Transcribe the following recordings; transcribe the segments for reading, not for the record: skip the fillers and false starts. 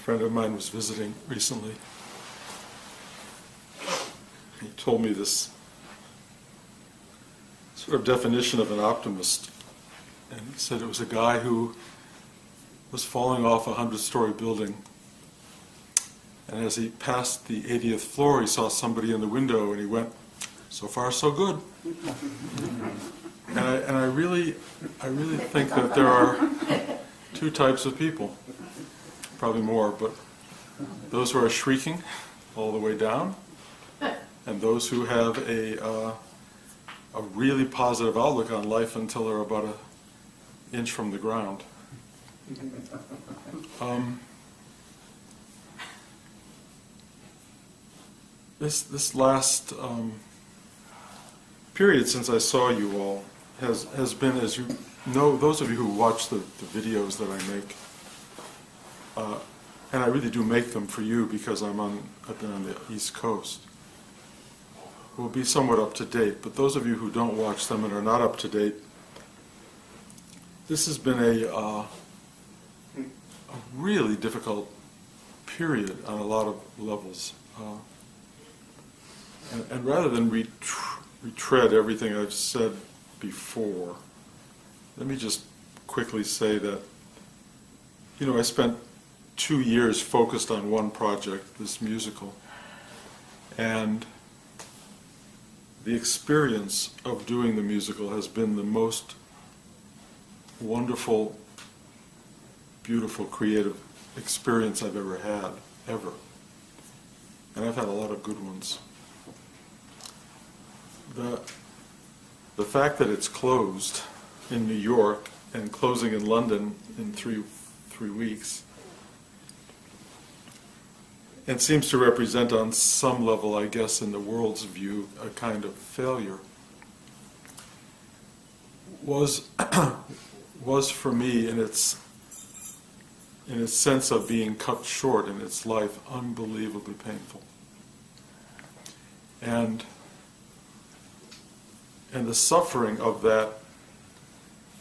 friend of mine was visiting recently. He told me this sort of definition of an optimist. And he said it was a guy who was falling off a 100-story building. And as he passed the 80th floor, he saw somebody in the window, and he went, "So far, so good." And I really think that there are two types of people, probably more, but those who are shrieking all the way down, and those who have a really positive outlook on life until they're about an inch from the ground. This last period since I saw you all has been, as you know, those of you who watch the videos that I make, and I really do make them for you because I've been on the East Coast, will be somewhat up to date. But those of you who don't watch them and are not up to date, this has been a really difficult period on a lot of levels. And rather than retread everything I've said before, let me just quickly say that, I spent 2 years focused on one project, this musical, and the experience of doing the musical has been the most wonderful, beautiful, creative experience I've ever had, ever. And I've had a lot of good ones. The fact that it's closed in New York and closing in London in three weeks, and seems to represent on some level, I guess, in the world's view, a kind of failure, was for me, in its sense of being cut short in its life, unbelievably painful. And the suffering of that,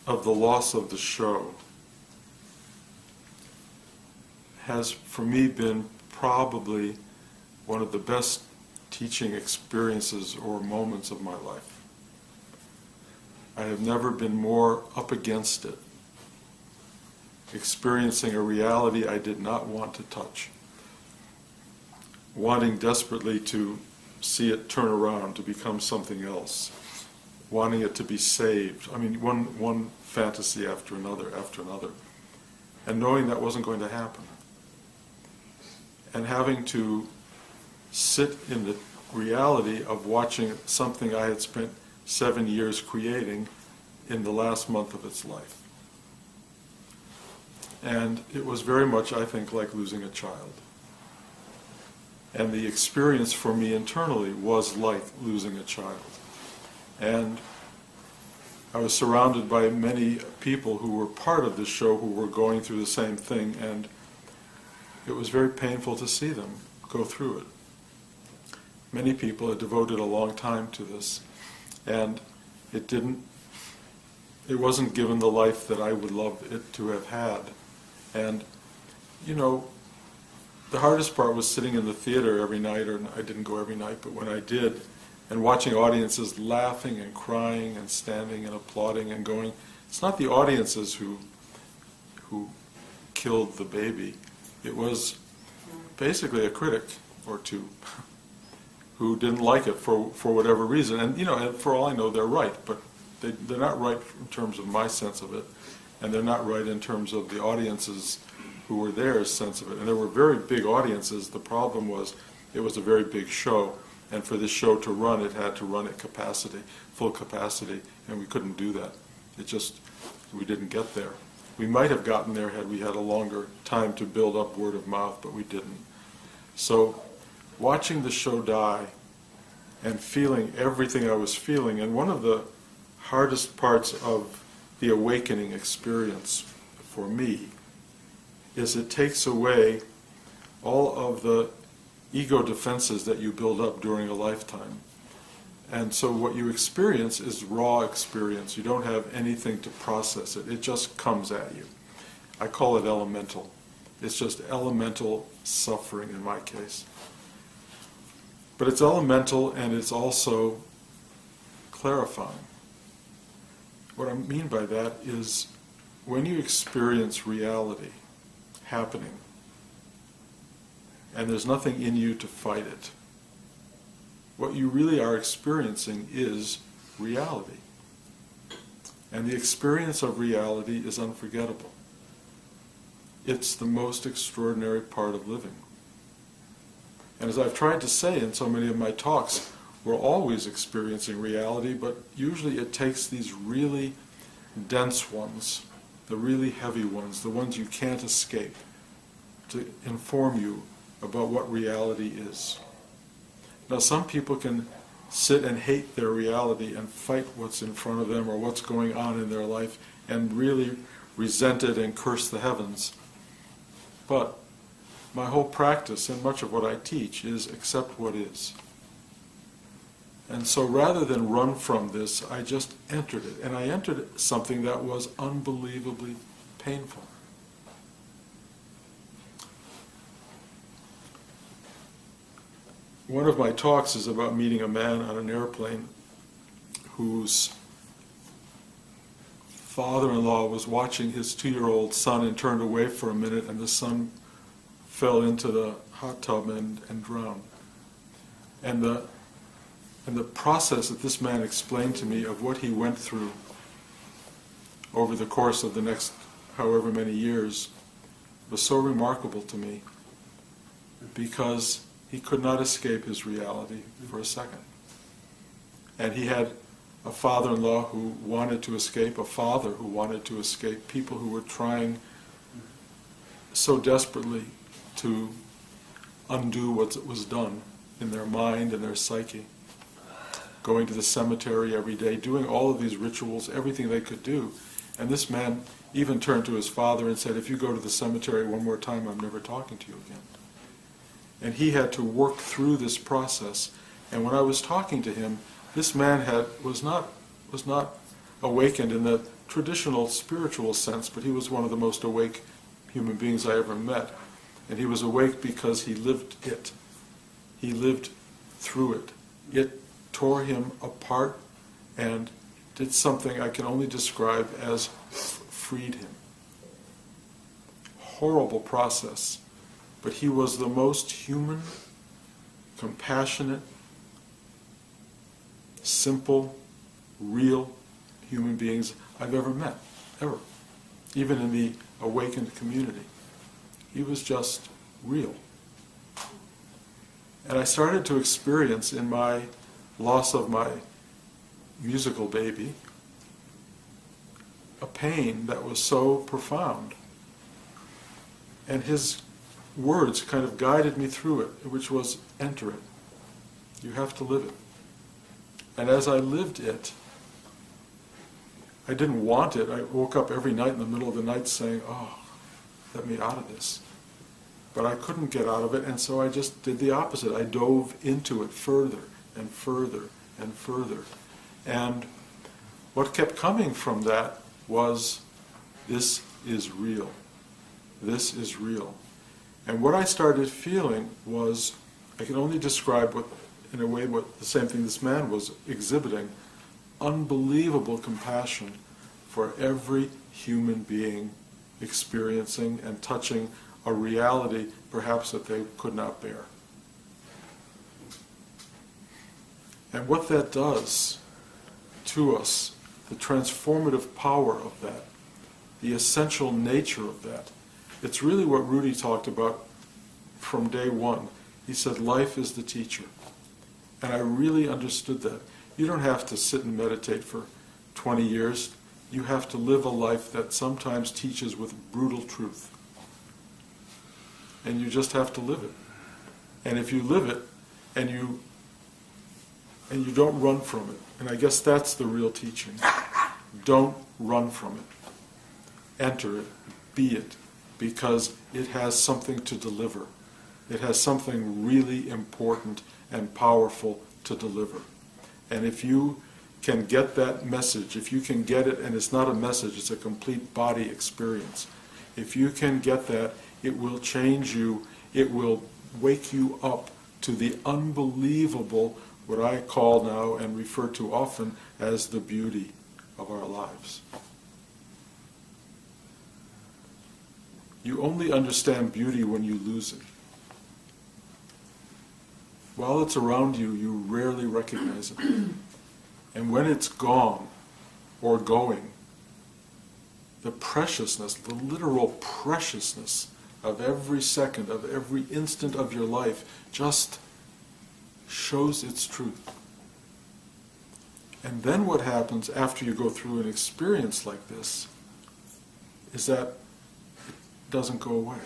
of the loss of the show, has for me been probably one of the best teaching experiences or moments of my life. I have never been more up against it, experiencing a reality I did not want to touch, wanting desperately to see it turn around to become something else, wanting it to be saved. I mean, one fantasy after another, and knowing that wasn't going to happen. And having to sit in the reality of watching something I had spent 7 years creating in the last month of its life. And it was very much, I think, like losing a child. And the experience for me internally was like losing a child. And I was surrounded by many people who were part of this show who were going through the same thing, and it was very painful to see them go through it. Many people had devoted a long time to this, and it wasn't given the life that I would love it to have had. And, the hardest part was sitting in the theater every night, or I didn't go every night, but when I did, and watching audiences laughing and crying and standing and applauding and going. It's not the audiences who killed the baby. It was basically a critic or two who didn't like it for whatever reason. And and for all I know, they're right, but they're not right in terms of my sense of it, and they're not right in terms of the audiences who were their sense of it. And there were very big audiences. The problem was it was a very big show, and for this show to run, it had to run at capacity, full capacity, and we couldn't do that. We didn't get there. We might have gotten there had we had a longer time to build up word of mouth, but we didn't. So watching the show die and feeling everything I was feeling, and one of the hardest parts of the awakening experience for me is it takes away all of the ego defenses that you build up during a lifetime. And so what you experience is raw experience. You don't have anything to process it. It just comes at you. I call it elemental. It's just elemental suffering in my case. But it's elemental and it's also clarifying. What I mean by that is when you experience reality happening and there's nothing in you to fight it, what you really are experiencing is reality. And the experience of reality is unforgettable. It's the most extraordinary part of living. And as I've tried to say in so many of my talks, we're always experiencing reality, but usually it takes these really dense ones, the really heavy ones, the ones you can't escape, to inform you about what reality is. Now, some people can sit and hate their reality and fight what's in front of them or what's going on in their life and really resent it and curse the heavens. But my whole practice and much of what I teach is accept what is. And so rather than run from this, I just entered it. And I entered something that was unbelievably painful. One of my talks is about meeting a man on an airplane whose father-in-law was watching his 2-year-old son and turned away for a minute, and the son fell into the hot tub and drowned. And the process that this man explained to me of what he went through over the course of the next however many years was so remarkable to me, because he could not escape his reality for a second. And he had a father-in-law who wanted to escape, a father who wanted to escape, people who were trying so desperately to undo what was done in their mind and their psyche. Going to the cemetery every day, doing all of these rituals, everything they could do. And this man even turned to his father and said, if you go to the cemetery one more time, I'm never talking to you again. And he had to work through this process. And when I was talking to him, this man was not awakened in the traditional spiritual sense, but he was one of the most awake human beings I ever met. And he was awake because he lived it. He lived through it. It tore him apart and did something I can only describe as freed him. Horrible process. But he was the most human, compassionate, simple, real human beings I've ever met, ever. Even in the awakened community. He was just real. And I started to experience in my loss of my musical baby a pain that was so profound. And his words kind of guided me through it, which was, enter it. You have to live it. And as I lived it, I didn't want it. I woke up every night in the middle of the night saying, oh, let me out of this. But I couldn't get out of it, and so I just did the opposite. I dove into it further and further and further. And what kept coming from that was, this is real. This is real. And what I started feeling was, I can only describe in a way what the same thing this man was exhibiting, unbelievable compassion for every human being experiencing and touching a reality perhaps that they could not bear. And what that does to us, the transformative power of that, the essential nature of that, it's really what Rudy talked about from day one. He said, life is the teacher. And I really understood that. You don't have to sit and meditate for 20 years. You have to live a life that sometimes teaches with brutal truth. And you just have to live it. And if you live it, and you don't run from it, and I guess that's the real teaching. Don't run from it. Enter it. Be it. Because it has something to deliver. It has something really important and powerful to deliver. And if you can get that message, if you can get it, and it's not a message, it's a complete body experience. If you can get that, It will change you. It will wake you up to the unbelievable, what I call now and refer to often as the beauty of our lives. You only understand beauty when you lose it. While it's around you, you rarely recognize it. And when it's gone or going, the preciousness, the literal preciousness of every second, of every instant of your life just shows its truth. And then what happens after you go through an experience like this is that it doesn't go away.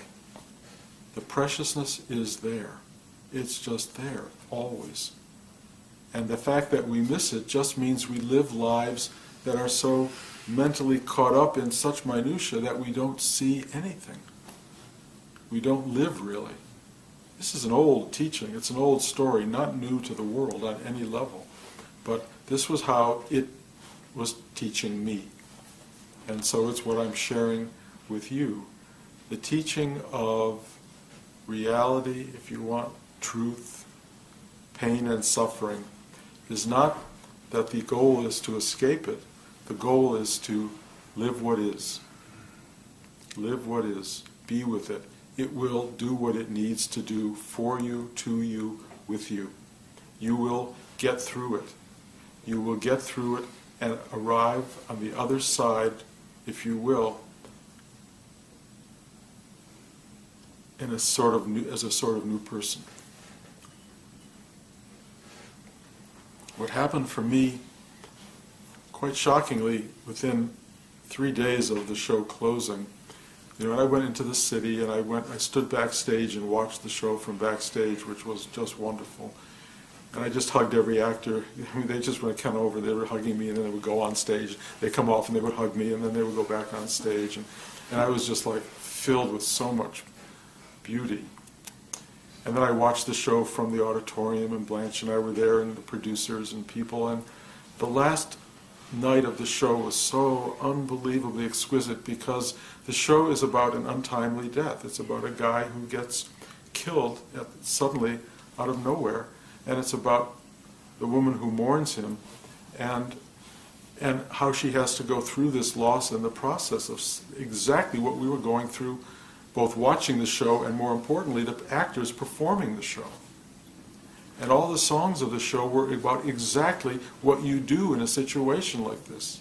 The preciousness is there. It's just there, always. And the fact that we miss it just means we live lives that are so mentally caught up in such minutiae that we don't see anything. We don't live really. This is an old teaching. It's an old story, not new to the world on any level. But this was how it was teaching me. And so it's what I'm sharing with you. The teaching of reality, if you want, truth, pain and suffering, is not that the goal is to escape it. The goal is to live what is. Live what is. Be with it. It will do what it needs to do for you, to you, with you. You will get through it. You will get through it and arrive on the other side, if you will, in a sort of new, as a sort of new person. What happened for me, quite shockingly, within 3 days of the show closing, and I went into the city and I stood backstage and watched the show from backstage, which was just wonderful. And I just hugged every actor. I mean, they just went kind of over, they were hugging me and then they would go on stage. They'd come off and they would hug me and then they would go back on stage. And I was just like filled with so much beauty. And then I watched the show from the auditorium, and Blanche and I were there, and the producers and people, and the last night of the show was so unbelievably exquisite because the show is about an untimely death. It's about a guy who gets killed suddenly out of nowhere, and it's about the woman who mourns him and how she has to go through this loss and the process of exactly what we were going through, both watching the show and, more importantly, the actors performing the show. And all the songs of the show were about exactly what you do in a situation like this.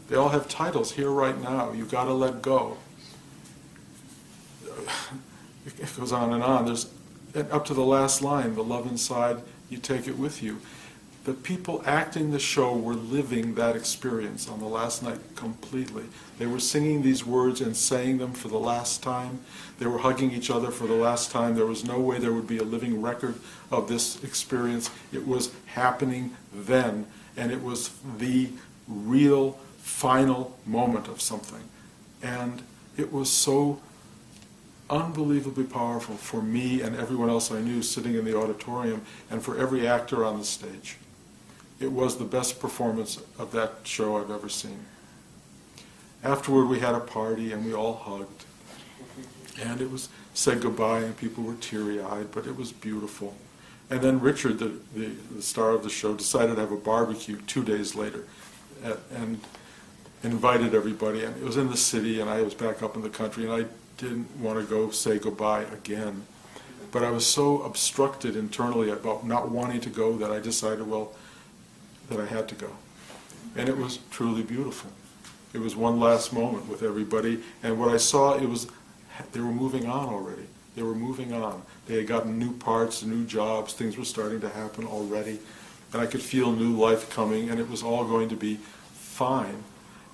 They all have titles, Here Right Now, You Gotta Let Go. It goes on and on. There's up to the last line, the love inside, you take it with you. The people acting the show were living that experience on the last night completely. They were singing these words and saying them for the last time. They were hugging each other for the last time. There was no way there would be a living record of this experience. It was happening then, and it was the real final moment of something. And it was so unbelievably powerful for me and everyone else I knew sitting in the auditorium, and for every actor on the stage. It was the best performance of that show I've ever seen. Afterward, we had a party and we all hugged. And it was said goodbye and people were teary-eyed, but it was beautiful. And then Richard, the star of the show, decided to have a barbecue 2 days later and invited everybody. And it was in the city and I was back up in the country and I didn't want to go say goodbye again. But I was so obstructed internally about not wanting to go that I decided, well, that I had to go. And it was truly beautiful. It was one last moment with everybody, and what I saw, they were moving on already. They were moving on. They had gotten new parts, new jobs, things were starting to happen already, and I could feel new life coming, and it was all going to be fine.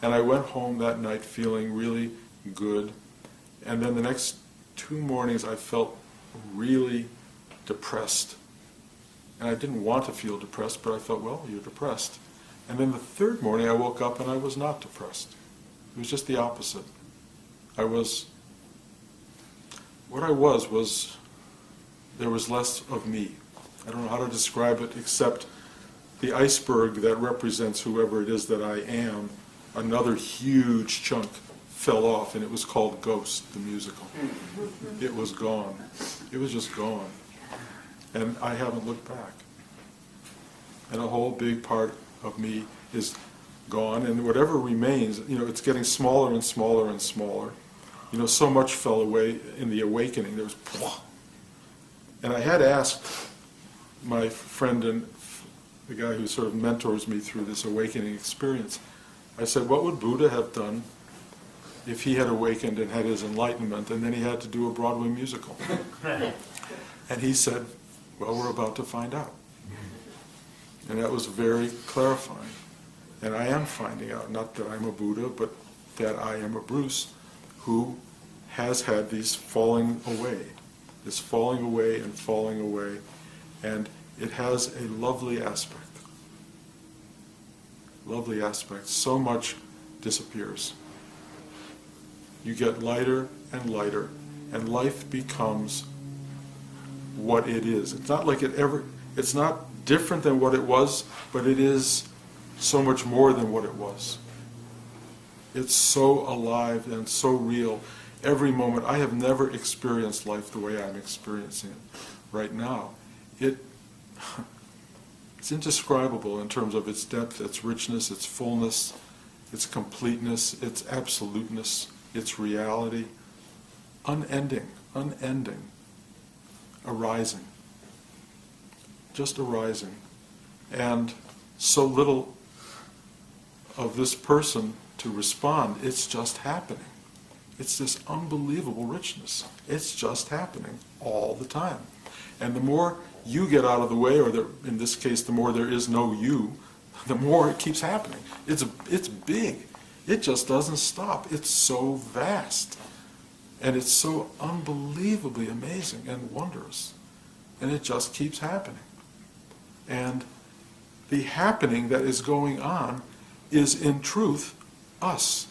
And I went home that night feeling really good, and then the next 2 mornings I felt really depressed. And I didn't want to feel depressed, but I felt, well, you're depressed. And then the 3rd morning I woke up and I was not depressed. It was just the opposite. What I was, there was less of me. I don't know how to describe it except the iceberg that represents whoever it is that I am, another huge chunk fell off, and it was called Ghost, the musical. It was gone. It was just gone. And I haven't looked back. And a whole big part of me is gone, and whatever remains, it's getting smaller and smaller and smaller. So much fell away in the awakening. There was, and I had asked my friend and the guy who sort of mentors me through this awakening experience, I said, what would Buddha have done if he had awakened and had his enlightenment, and then he had to do a Broadway musical? And he said, well, we're about to find out. And that was very clarifying. And I am finding out, not that I'm a Buddha, but that I am a Bruce who has had these falling away, this falling away and falling away, and it has a lovely aspect. Lovely aspect. So much disappears. You get lighter and lighter, and life becomes what it is. It's not like it's not different than what it was, but it is so much more than what it was. It's so alive and so real. Every moment, I have never experienced life the way I'm experiencing it right now. It's indescribable in terms of its depth, its richness, its fullness, its completeness, its absoluteness, its reality. Unending, arising. Just arising. And so little of this person to respond. It's just happening. It's this unbelievable richness. It's just happening all the time. And the more you get out of the way, or in this case, the more there is no you, the more it keeps happening. It's big. It just doesn't stop. It's so vast. And it's so unbelievably amazing and wondrous. And it just keeps happening. And the happening that is going on is in truth us.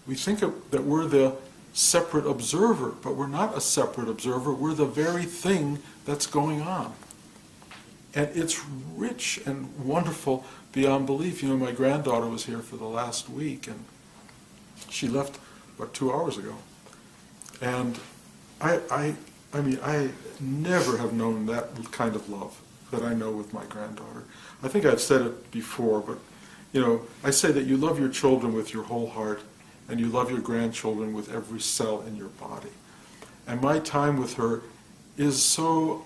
We think that we're the separate observer, but we're not a separate observer. We're the very thing that's going on. And it's rich and wonderful beyond belief. My granddaughter was here for the last week, and she left, 2 hours ago. And I mean, I never have known that kind of love that I know with my granddaughter. I think I've said it before, but I say that you love your children with your whole heart, and you love your grandchildren with every cell in your body. And my time with her is so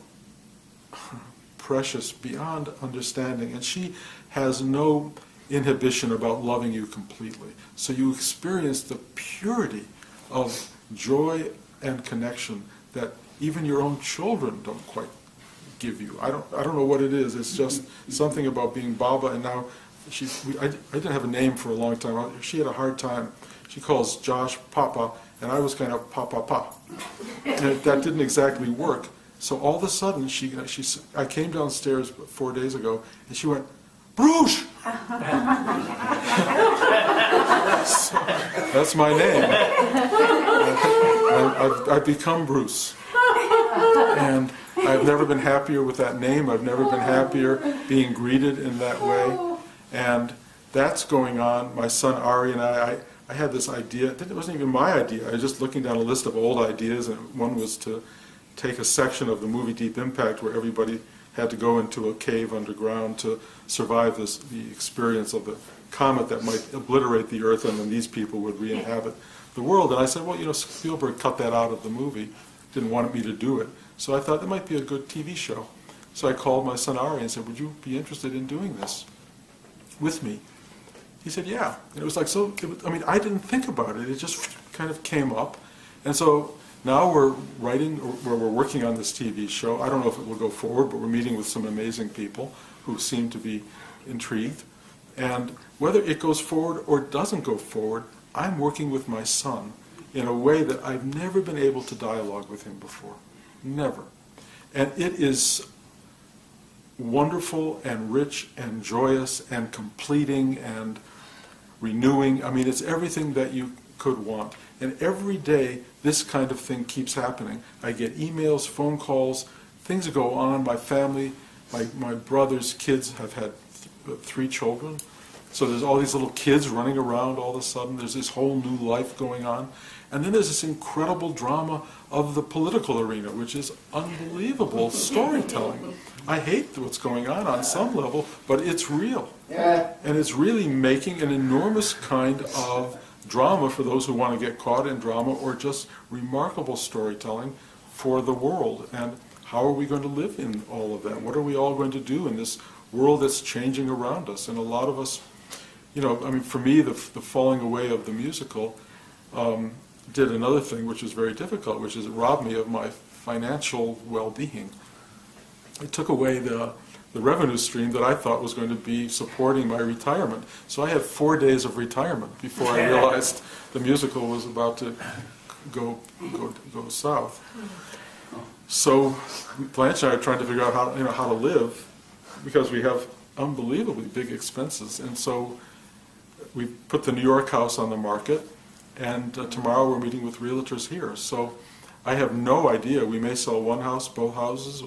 precious beyond understanding, and she has no inhibition about loving you completely. So you experience the purity of joy and connection that even your own children don't quite give you. I don't know what it is. It's just something about being Baba, and now I didn't have a name for a long time. She had a hard time. She calls Josh Papa, and I was kind of Pa. And that didn't exactly work. So all of a sudden, I came downstairs 4 days ago, and she went, Bruce! So, that's my name. I've become Bruce. And I've never been happier with that name. I've never been happier being greeted in that way. And that's going on. My son Ari and I had this idea. It wasn't even my idea. I was just looking down a list of old ideas, and one was to take a section of the movie Deep Impact where everybody had to go into a cave underground to survive the experience of the comet that might obliterate the Earth, and then these people would re-inhabit the world. And I said, well, Spielberg cut that out of the movie, didn't want me to do it. So I thought that might be a good TV show. So I called my son Ari and said, would you be interested in doing this with me? He said, yeah. And it was like, I didn't think about it. It just kind of came up. And so now we're working on this TV show. I don't know if it will go forward, but we're meeting with some amazing people who seem to be intrigued. And whether it goes forward or doesn't go forward, I'm working with my son in a way that I've never been able to dialogue with him before. Never. And it is wonderful and rich and joyous and completing and renewing. I mean, it's everything that you could want. And every day, this kind of thing keeps happening. I get emails, phone calls, things go on. My family, my brother's kids have had 3 children. So there's all these little kids running around all of a sudden. There's this whole new life going on. And then there's this incredible drama of the political arena, which is unbelievable storytelling. I hate what's going on some level, but it's real. And it's really making an enormous kind of drama for those who want to get caught in drama, or just remarkable storytelling for the world. And how are we going to live in all of that? What are we all going to do in this world that's changing around us? And a lot of us, you know, I mean, for me, the falling away of the musical did another thing which was very difficult, which is it robbed me of my financial well-being. It took away the revenue stream that I thought was going to be supporting my retirement. So I had 4 days of retirement before I realized the musical was about to go south. So Blanche and I are trying to figure out how to live, because we have unbelievably big expenses. And so we put the New York house on the market, and tomorrow we're meeting with realtors here. So I have no idea. We may sell one house, both houses.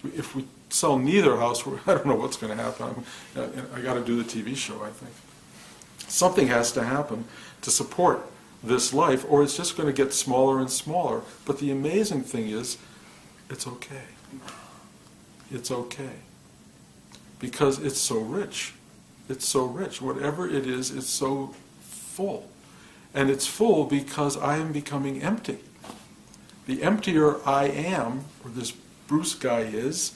If we sell neither house, I don't know what's going to happen. I got to do the TV show, I think. Something has to happen to support this life, or it's just going to get smaller and smaller. But the amazing thing is, it's okay. It's okay. Because it's so rich. It's so rich. Whatever it is, it's so full. And it's full because I am becoming empty. The emptier I am, or this Bruce guy is,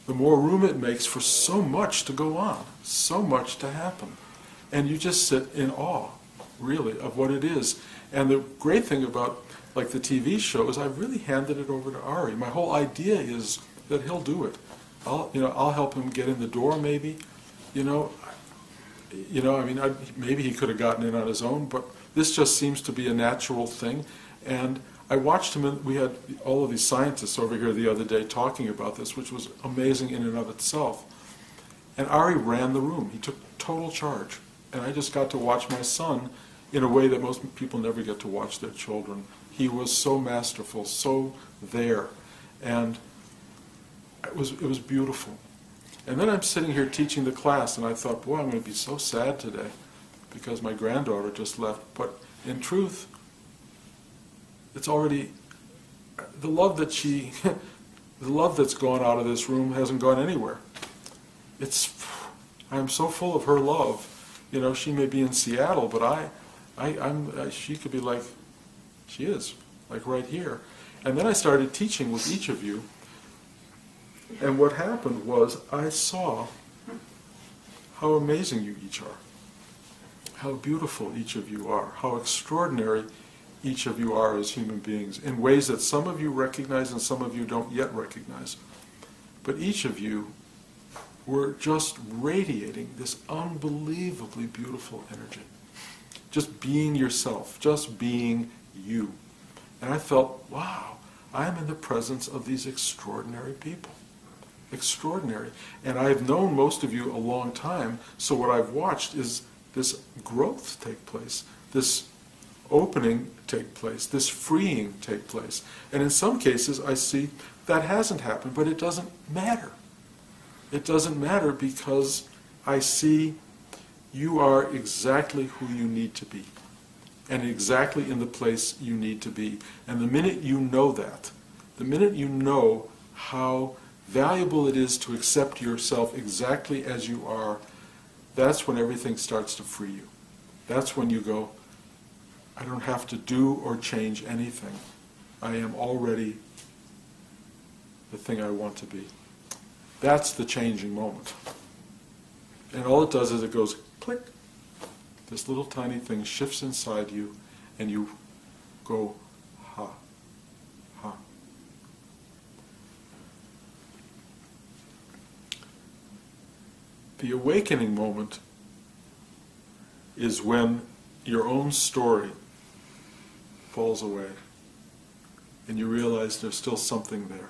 the more room it makes for so much to go on, so much to happen. And you just sit in awe, really, of what it is. And the great thing about, like, the TV show is I've really handed it over to Ari. My whole idea is that he'll do it. I'll help him get in the door, maybe. I mean, maybe he could have gotten in on his own, but this just seems to be a natural thing. And I watched him, and we had all of these scientists over here the other day talking about this, which was amazing in and of itself. And Ari ran the room. He took total charge. And I just got to watch my son in a way that most people never get to watch their children. He was so masterful, so there. And it was beautiful. And then I'm sitting here teaching the class, and I thought, boy, I'm going to be so sad today because my granddaughter just left. But in truth, it's already, the love that's gone out of this room hasn't gone anywhere. I'm so full of her love. She may be in Seattle, but she could be like, she is, like right here. And then I started teaching with each of you. And what happened was I saw how amazing you each are, how beautiful each of you are, how extraordinary each of you are as human beings, in ways that some of you recognize and some of you don't yet recognize. But each of you were just radiating this unbelievably beautiful energy. Just being yourself, just being you. And I felt, wow, I am in the presence of these extraordinary people. Extraordinary. And I've known most of you a long time, so what I've watched is this growth take place, this opening take place, this freeing take place. And in some cases I see that hasn't happened, but it doesn't matter. It doesn't matter because I see you are exactly who you need to be, and exactly in the place you need to be. And the minute you know that, the minute you know how valuable it is to accept yourself exactly as you are, that's when everything starts to free you. That's when you go, I don't have to do or change anything. I am already the thing I want to be. That's the changing moment. And all it does is it goes click. This little tiny thing shifts inside you, and you go, ha, ha. The awakening moment is when your own story falls away and you realize there's still something there.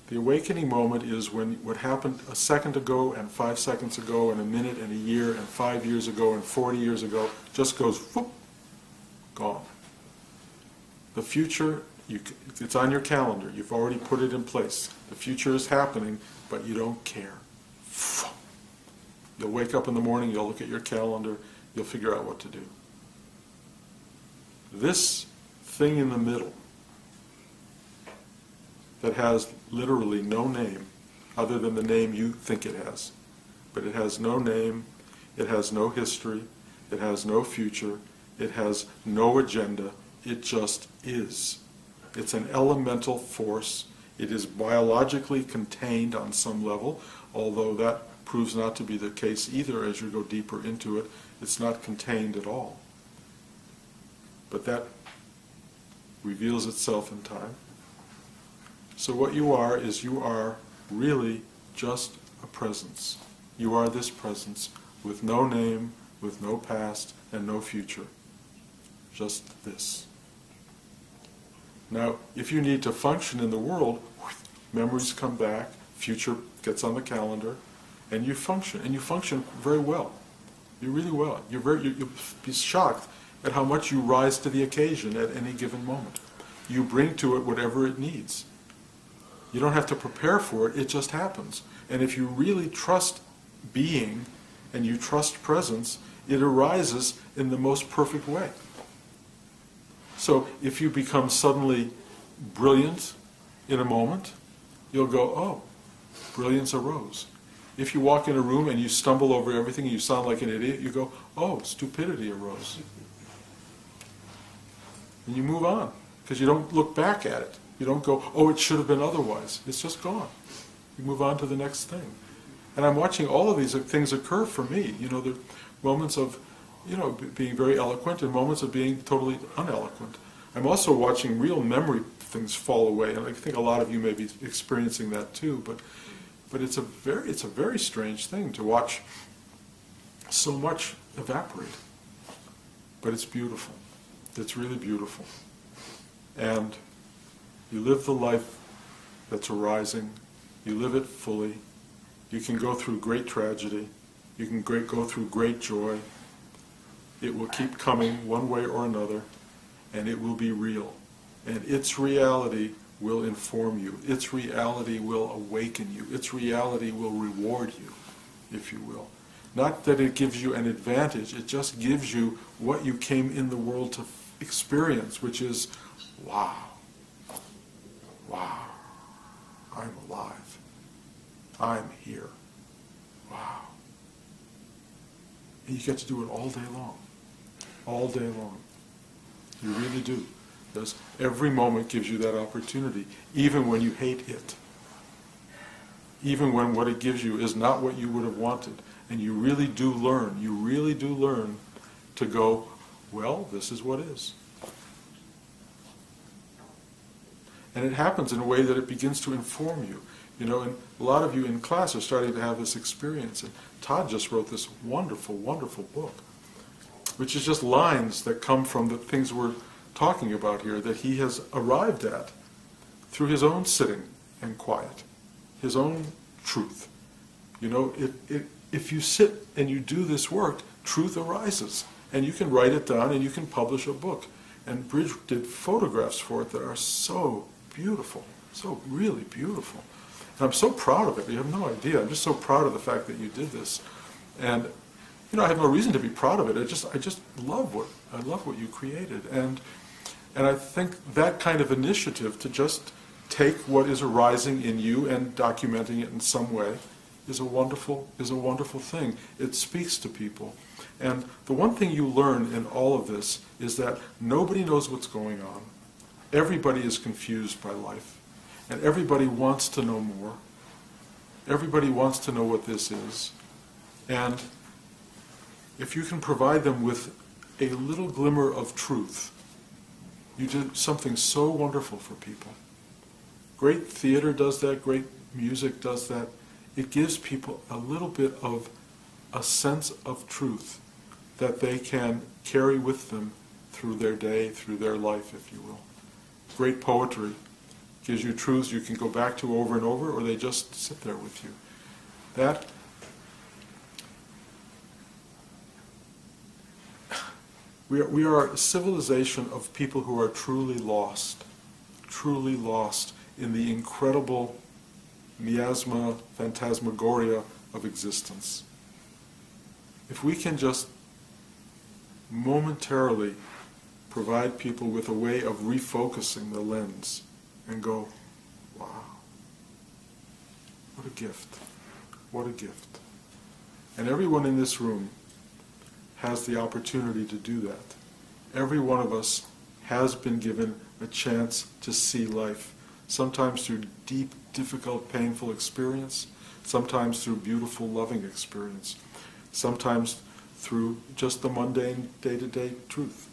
The awakening moment is when what happened a second ago and 5 seconds ago and a minute and a year and 5 years ago and 40 years ago just goes whoop, gone. The future It's on your calendar. You've already put it in place. The future is happening, but you don't care. You'll wake up in the morning, you'll look at your calendar, you'll figure out what to do. This thing in the middle that has literally no name other than the name you think it has, but it has no name, it has no history, it has no future, it has no agenda, it just is. It's an elemental force. It is biologically contained on some level, although that proves not to be the case either as you go deeper into it. It's not contained at all. But that reveals itself in time. So what you are is you are really just a presence. You are this presence with no name, with no past, and no future. Just this. Now, if you need to function in the world, memories come back, future gets on the calendar, and you function very well. You really well. You'll be shocked at how much you rise to the occasion at any given moment. You bring to it whatever it needs. You don't have to prepare for it, it just happens. And if you really trust being and you trust presence, it arises in the most perfect way. So if you become suddenly brilliant in a moment, you'll go, oh, brilliance arose. If you walk in a room and you stumble over everything and you sound like an idiot, you go, oh, stupidity arose. And you move on, because you don't look back at it. You don't go, oh, it should have been otherwise. It's just gone. You move on to the next thing. And I'm watching all of these things occur for me. The moments of, being very eloquent and moments of being totally uneloquent. I'm also watching real memory things fall away, and I think a lot of you may be experiencing that too. But it's a very strange thing to watch so much evaporate. But it's beautiful. It's really beautiful. And you live the life that's arising. You live it fully. You can go through great tragedy. You can go through great joy. It will keep coming one way or another, and it will be real. And its reality will inform you. Its reality will awaken you. Its reality will reward you, if you will. Not that it gives you an advantage, it just gives you what you came in the world to experience, which is, wow, wow, I'm alive. I'm here. Wow. And you get to do it all day long. All day long. You really do. Because every moment gives you that opportunity, even when you hate it. Even when what it gives you is not what you would have wanted. And you really do learn to go, well, this is what is. And it happens in a way that it begins to inform you. And a lot of you in class are starting to have this experience. And Todd just wrote this wonderful, wonderful book, which is just lines that come from the things we're talking about here that he has arrived at through his own sitting and quiet, his own truth. If you sit and you do this work, truth arises, and you can write it down and you can publish a book. And Bridge did photographs for it that are so beautiful, so really beautiful. And I'm so proud of it. You have no idea. I'm just so proud of the fact that you did this. And I have no reason to be proud of it. I just love what you created. And I think that kind of initiative to just take what is arising in you and documenting it in some way is a wonderful thing. It speaks to people. And the one thing you learn in all of this is that nobody knows what's going on. Everybody is confused by life. And everybody wants to know more. Everybody wants to know what this is. And if you can provide them with a little glimmer of truth, you did something so wonderful for people. Great theater does that, great music does that. It gives people a little bit of a sense of truth that they can carry with them through their day, through their life, if you will. Great poetry gives you truths you can go back to over and over, or they just sit there with you. We are a civilization of people who are truly lost. truly lost in the incredible miasma, phantasmagoria of existence. If we can just momentarily provide people with a way of refocusing the lens and go, wow, what a gift, what a gift. And everyone in this room has the opportunity to do that. Every one of us has been given a chance to see life, sometimes through deep, difficult, painful experience, sometimes through beautiful, loving experience, sometimes through just the mundane, day-to-day truth.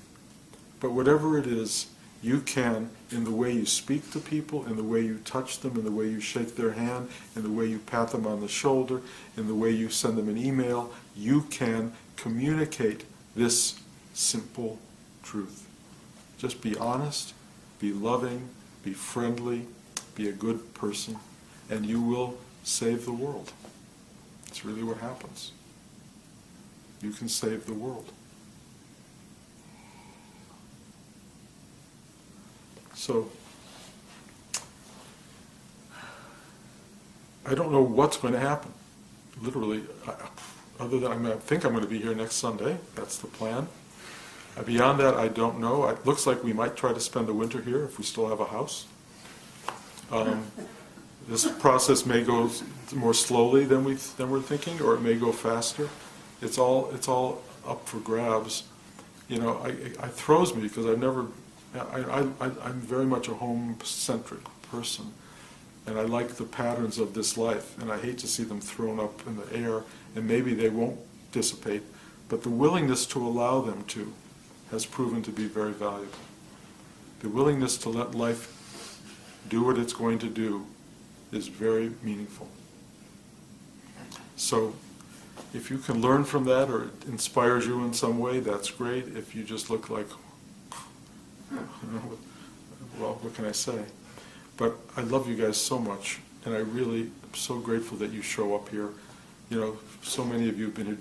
But whatever it is, you can, in the way you speak to people, in the way you touch them, in the way you shake their hand, in the way you pat them on the shoulder, in the way you send them an email, you can communicate this simple truth. Just be honest, be loving, be friendly, be a good person, and you will save the world. It's really what happens. You can save the world. So, I don't know what's going to happen. Literally, other than I think I'm going to be here next Sunday. That's the plan. Beyond that, I don't know. It looks like we might try to spend the winter here if we still have a house. This process may go more slowly than we're thinking, or it may go faster. It's all up for grabs. You know, it throws me because I'm very much a home-centric person, and I like the patterns of this life, and I hate to see them thrown up in the air, and maybe they won't dissipate, but the willingness to allow them to has proven to be very valuable. The willingness to let life do what it's going to do is very meaningful. So, if you can learn from that, or it inspires you in some way, that's great. If you just look like, well, what can I say? But I love you guys so much, and I really am so grateful that you show up here. You know, so many of you have been here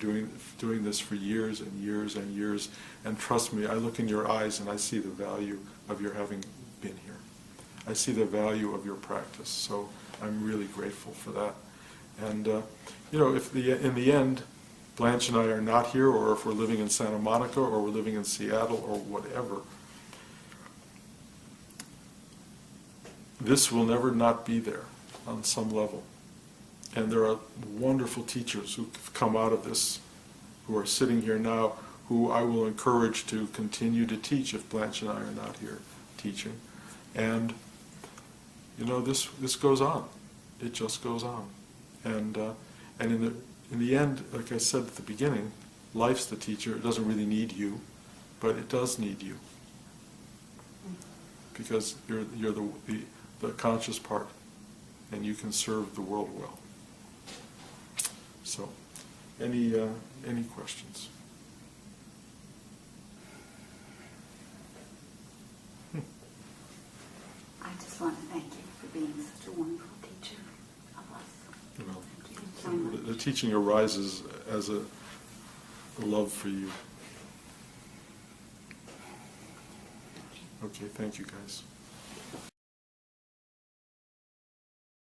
doing this for years and years and years, and trust me, I look in your eyes and I see the value of your having been here. I see the value of your practice, so I'm really grateful for that. And you know, if in the end, Blanche and I are not here, or if we're living in Santa Monica, or we're living in Seattle, or whatever, this will never not be there on some level. And there are wonderful teachers who've come out of this, who are sitting here now, who I will encourage to continue to teach if Blanche and I are not here teaching. And, you know, this goes on. It just goes on. And in the end, like I said at the beginning, life's the teacher. It doesn't really need you, but it does need you. Because you're the conscious part, and you can serve the world well. So, any questions? I just want to thank you for being such a wonderful teacher of us. Well, Thank you so much. the teaching arises as a love for you. Okay, thank you guys.